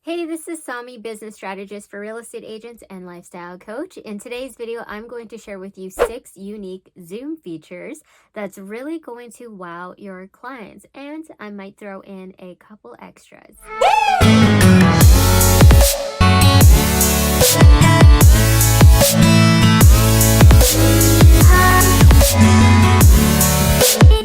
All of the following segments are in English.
Hey, this is Sami, business strategist for real estate agents and lifestyle coach. In today's video, I'm going to share with you 6 unique Zoom features that's really going to wow your clients, and I might throw in a couple extras.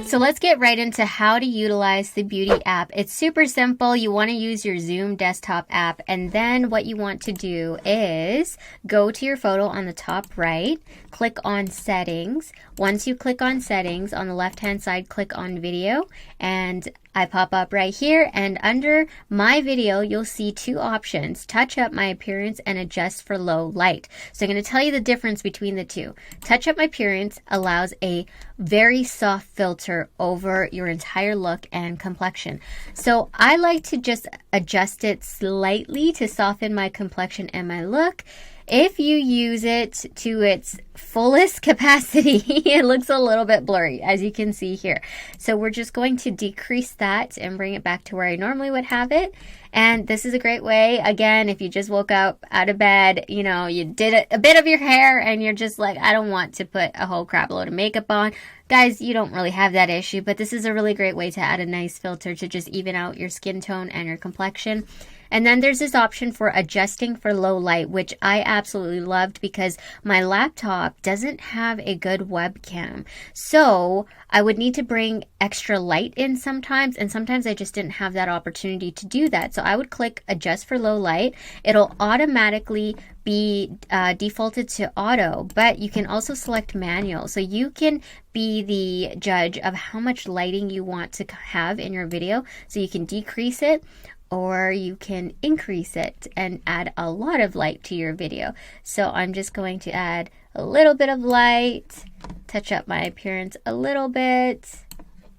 So let's get right into how to utilize the Beauty app. It's super simple. You want to use your Zoom desktop app, and then what you want to do is go to your photo on the top right, click on settings. Once you click on settings, on the left-hand side, click on video, and I pop up right here, and under my video, you'll see 2 options: touch up my appearance and adjust for low light. So I'm going to tell you the difference between the two. Touch up my appearance allows a very soft filter over your entire look and complexion. So I like to just adjust it slightly to soften my complexion and my look. If you use it to its fullest capacity, it looks a little bit blurry, as you can see here. So we're just going to decrease that and bring it back to where I normally would have it. And this is a great way, again, if you just woke up out of bed, you did a bit of your hair and you're just like, I don't want to put a whole crap load of makeup on. Guys, you don't really have that issue, but this is a really great way to add a nice filter to just even out your skin tone and your complexion. And then there's this option for adjusting for low light, which I absolutely loved because my laptop doesn't have a good webcam. So I would need to bring extra light in sometimes, and sometimes I just didn't have that opportunity to do that. So I would click adjust for low light. It'll automatically be defaulted to auto, but you can also select manual. So you can be the judge of how much lighting you want to have in your video. So you can decrease it, or you can increase it and add a lot of light to your video. So I'm just going to add a little bit of light, touch up my appearance a little bit,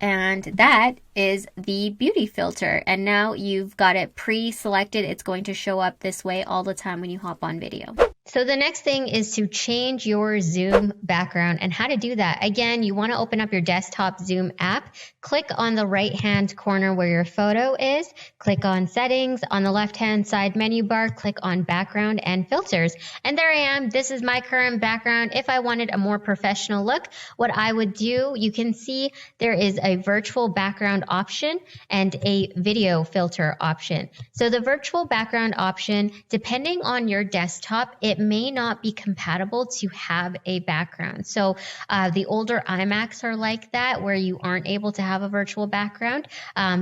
and that is the beauty filter. And now you've got it pre-selected. It's going to show up this way all the time when you hop on video. So the next thing is to change your Zoom background, and how to do that. Again, you want to open up your desktop Zoom app, click on the right-hand corner where your photo is, click on settings, on the left-hand side menu bar, click on background and filters. And there I am. This is my current background. If I wanted a more professional look, what I would do, you can see there is a virtual background option and a video filter option. So the virtual background option, depending on your desktop, it may not be compatible to have a background. So the older iMacs are like that, where you aren't able to have a virtual background.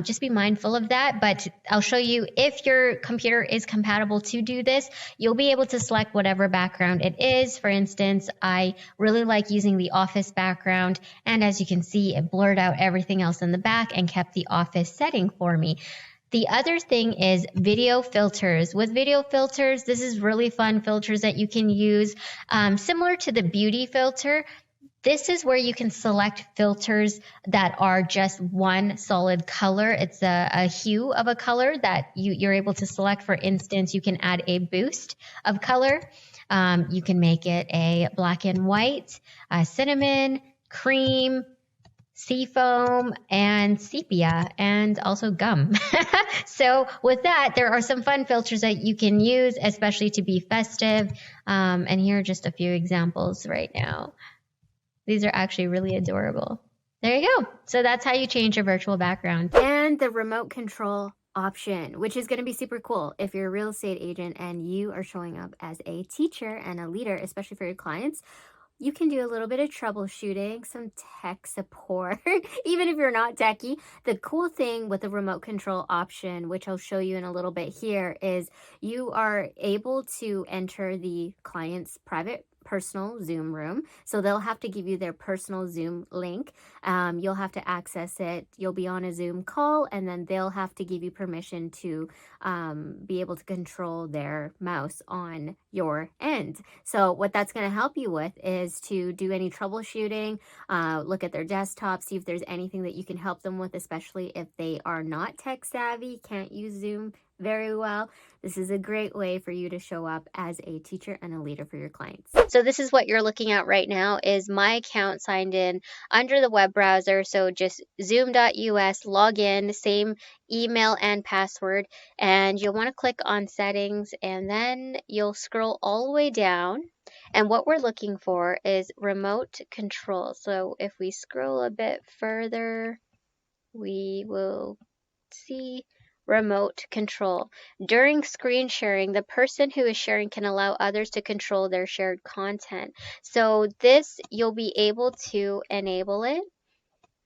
Just be mindful of that, but I'll show you if your computer is compatible to do this. You'll be able to select whatever background it is. For instance, I really like using the office background, and as you can see, it blurred out everything else in the back and kept the office setting for me. The other thing is video filters. With video filters, this is really fun filters that you can use. Similar to the beauty filter, this is where you can select filters that are just one solid color. It's a hue of a color that you're able to select. For instance, you can add a boost of color. You can make it a black and white, cinnamon, cream, seafoam, and sepia, and also gum. So with that, there are some fun filters that you can use, especially to be festive. And here are just a few examples right now. These are actually really adorable. There you go. So that's how you change your virtual background. And the remote control option, which is going to be super cool if you're a real estate agent and you are showing up as a teacher and a leader, especially for your clients. You can do a little bit of troubleshooting, some tech support, even if you're not techie. The cool thing with the remote control option, which I'll show you in a little bit here, is you are able to enter the client's private personal Zoom room. So they'll have to give you their personal Zoom link. You'll have to access it. You'll be on a Zoom call, and then they'll have to give you permission to be able to control their mouse on your end. So what that's going to help you with is to do any troubleshooting, look at their desktop, see if there's anything that you can help them with, especially if they are not tech savvy, can't use Zoom very well, this is a great way for you to show up as a teacher and a leader for your clients. So this is what you're looking at right now is my account signed in under the web browser. So just zoom.us, log in, same email and password, and you'll want to click on settings, and then you'll scroll all the way down. And what we're looking for is remote control. So if we scroll a bit further, we will see remote control. During screen sharing, the person who is sharing can allow others to control their shared content. So this, you'll be able to enable it,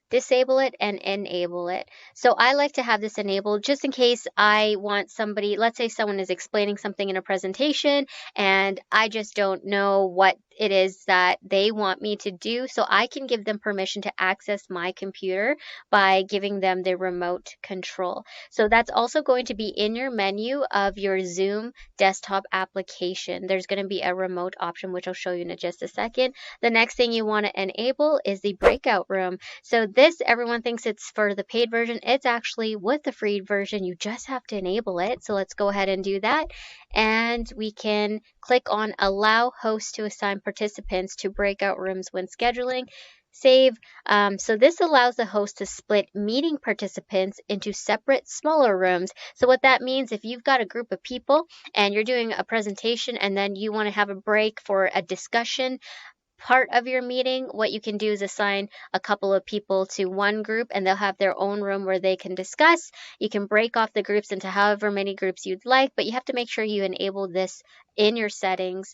disable it, and enable it. So I like to have this enabled just in case I want somebody, let's say someone is explaining something in a presentation and I just don't know what it is that they want me to do. So I can give them permission to access my computer by giving them the remote control. So that's also going to be in your menu of your Zoom desktop application. There's going to be a remote option, which I'll show you in just a second. The next thing you want to enable is the breakout room. So this, everyone thinks it's for the paid version. It's actually with the free version. You just have to enable it. So let's go ahead and do that. And we can click on allow hosts to assign participants to breakout rooms when scheduling. Save. So this allows the host to split meeting participants into separate, smaller rooms. So what that means, if you've got a group of people and you're doing a presentation and then you want to have a break for a discussion part of your meeting, what you can do is assign a couple of people to one group and they'll have their own room where they can discuss. You can break off the groups into however many groups you'd like, but you have to make sure you enable this in your settings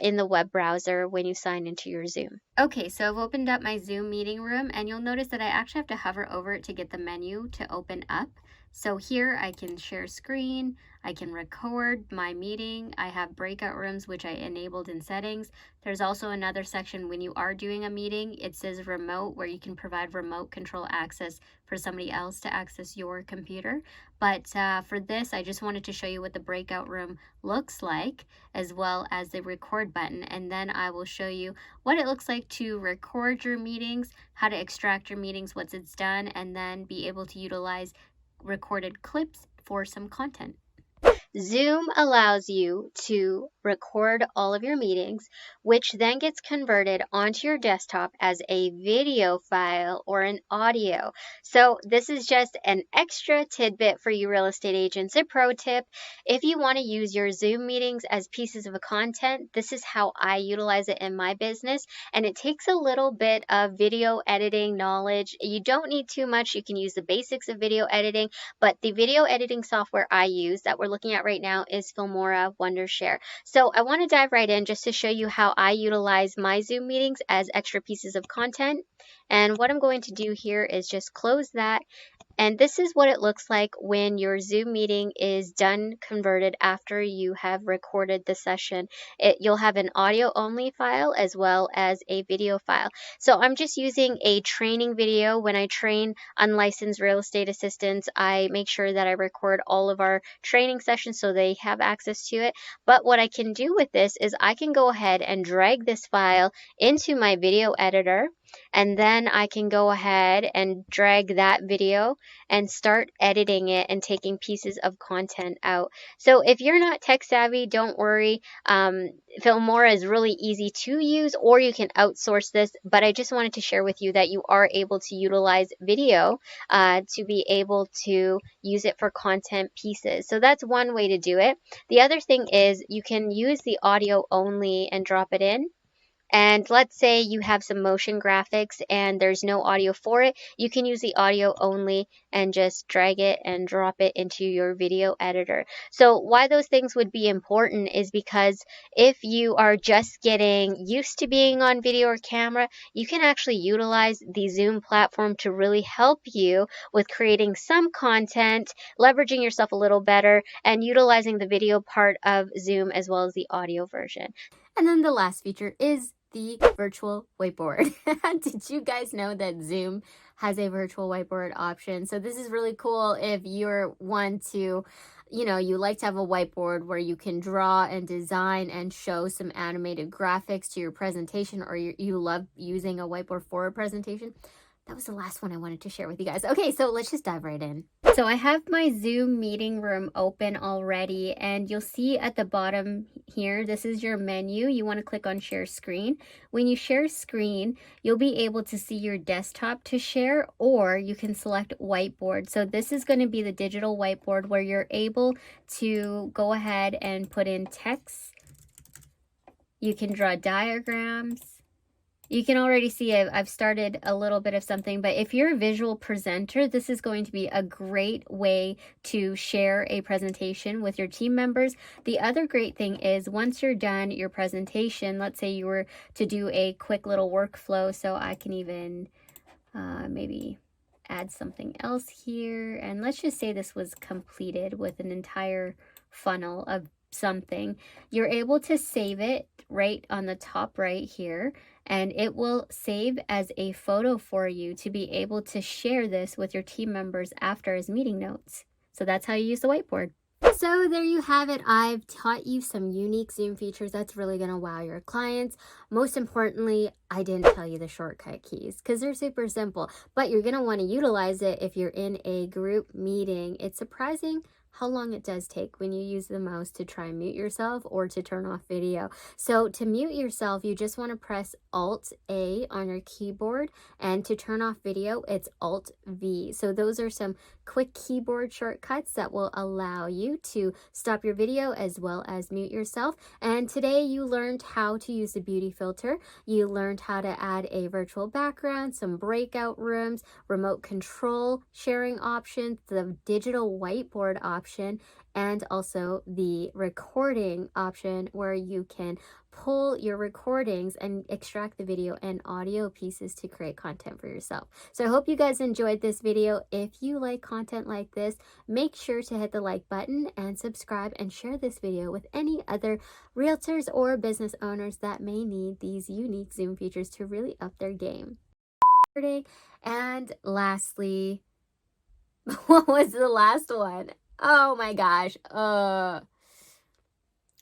in the web browser when you sign into your Zoom. Okay, so I've opened up my Zoom meeting room and you'll notice that I actually have to hover over it to get the menu to open up. So here I can share screen, I can record my meeting, I have breakout rooms which I enabled in settings. There's also another section when you are doing a meeting, it says remote, where you can provide remote control access for somebody else to access your computer. But for this, I just wanted to show you what the breakout room looks like, as well as the record button. And then I will show you what it looks like to record your meetings, how to extract your meetings once it's done, and then be able to utilize recorded clips for some content. Zoom allows you to record all of your meetings, which then gets converted onto your desktop as a video file or an audio. So this is just an extra tidbit for you real estate agents. A pro tip, if you want to use your Zoom meetings as pieces of content, this is how I utilize it in my business. And it takes a little bit of video editing knowledge. You don't need too much. You can use the basics of video editing, but the video editing software I use that we're looking at right now is Filmora Wondershare. So I want to dive right in just to show you how I utilize my Zoom meetings as extra pieces of content. And what I'm going to do here is just close that. And this is what it looks like when your Zoom meeting is done converted after you have recorded the session. You'll have an audio only file as well as a video file. So I'm just using a training video. When I train unlicensed real estate assistants, I make sure that I record all of our training sessions so they have access to it. But what I can do with this is I can go ahead and drag this file into my video editor. And then I can go ahead and drag that video and start editing it and taking pieces of content out. So if you're not tech savvy, don't worry. Filmora is really easy to use, or you can outsource this. But I just wanted to share with you that you are able to utilize video to be able to use it for content pieces. So that's one way to do it. The other thing is you can use the audio only and drop it in. And let's say you have some motion graphics and there's no audio for it, you can use the audio only and just drag it and drop it into your video editor. So why those things would be important is because if you are just getting used to being on video or camera, you can actually utilize the Zoom platform to really help you with creating some content, leveraging yourself a little better, and utilizing the video part of Zoom as well as the audio version. And then the last feature is the virtual whiteboard. Did you guys know that Zoom has a virtual whiteboard option? So this is really cool if you're one to, you like to have a whiteboard where you can draw and design and show some animated graphics to your presentation, or you love using a whiteboard for a presentation. that was the last one I wanted to share with you guys. Okay, so let's just dive right in. So I have my Zoom meeting room open already, and you'll see at the bottom here, this is your menu. You want to click on share screen. When you share screen, you'll be able to see your desktop to share, or you can select whiteboard. So this is going to be the digital whiteboard where you're able to go ahead and put in text. You can draw diagrams. You can already see I've started a little bit of something, but if you're a visual presenter, this is going to be a great way to share a presentation with your team members. The other great thing is once you're done your presentation, let's say you were to do a quick little workflow, so I can even maybe add something else here. And let's just say this was completed with an entire funnel of something. You're able to save it right on the top right here, and it will save as a photo for you to be able to share this with your team members after as meeting notes. So that's how you use the whiteboard. So there you have it. I've taught you some unique Zoom features that's really going to wow your clients. Most importantly, I didn't tell you the shortcut keys because they're super simple, but you're going to want to utilize it if you're in a group meeting. It's surprising how long it does take when you use the mouse to try and mute yourself or to turn off video. So to mute yourself, you just want to press Alt+A on your keyboard, and to turn off video, it's Alt+V. So those are some quick keyboard shortcuts that will allow you to stop your video as well as mute yourself. And today you learned how to use the beauty filter. You learned how to add a virtual background, some breakout rooms, remote control sharing options, the digital whiteboard option, and also the recording option where you can pull your recordings and extract the video and audio pieces to create content for yourself. So I hope you guys enjoyed this video. If you like content like this, make sure to hit the like button and subscribe and share this video with any other realtors or business owners that may need these unique Zoom features to really up their game. And lastly, what was the last one? Oh my gosh.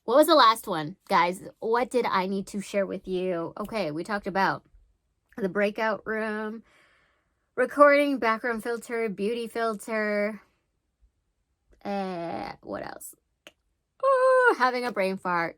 What was the last one, guys? What did I need to share with you? Okay, we talked about the breakout room, recording, background filter, beauty filter. What else? Oh, having a brain fart.